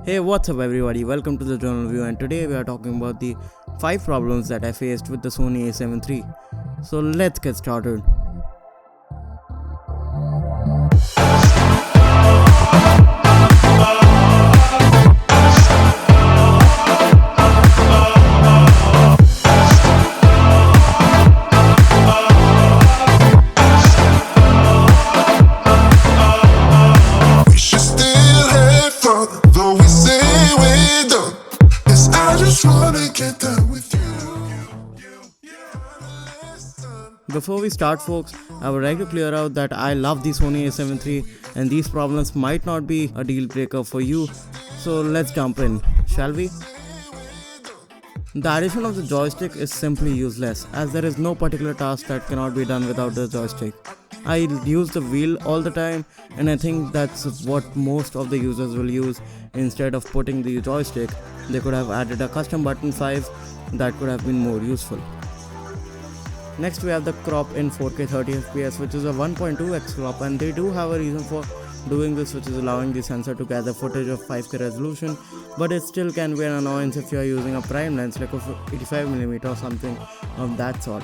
Hey, what's up everybody, welcome to the journal review, and today we are talking about the 5 problems that I faced with the Sony A7 III. So let's get started. Before we start folks, I would like to clear out that I love the Sony A7 III and these problems might not be a deal breaker for you. So let's jump in, shall we? The addition of the joystick is simply useless, as there is no particular task that cannot be done without the joystick. I use the wheel all the time, and I think that's what most of the users will use. Instead of putting the joystick, they could have added a custom button 5 that could have been more useful. Next we have the crop in 4K 30fps, which is a 1.2x crop, and they do have a reason for doing this, which is allowing the sensor to gather footage of 5K resolution, but it still can be an annoyance if you are using a prime lens like a 85mm or something of that sort.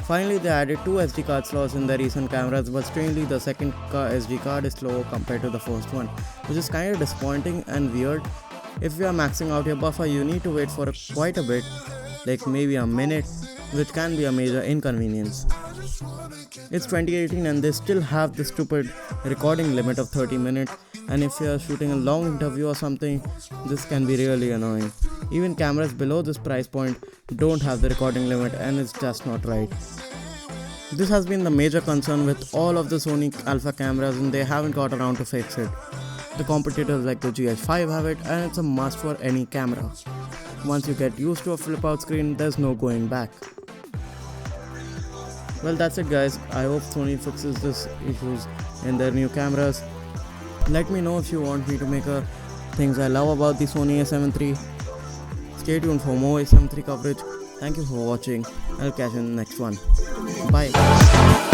Finally, they added 2 SD card slots in their recent cameras, but strangely the second SD card is slower compared to the first one, which is kind of disappointing and weird. If you are maxing out your buffer, you need to wait for quite a bit, like maybe a minute, which can be a major inconvenience. It's 2018 and they still have the stupid recording limit of 30 minutes, and if you are shooting a long interview or something, this can be really annoying. Even cameras below this price point don't have the recording limit, and it's just not right. This has been the major concern with all of the Sony Alpha cameras, and they haven't got around to fix it. The competitors like the GH5 have it, and it's a must for any camera. Once you get used to a flip out screen, there's no going back. Well, that's it guys. I hope Sony fixes this issues in their new cameras. Let me know if you want me to make things I love about the Sony A7 III. Stay tuned for more A7 III coverage. Thank you for watching. I'll catch you in the next one. Bye.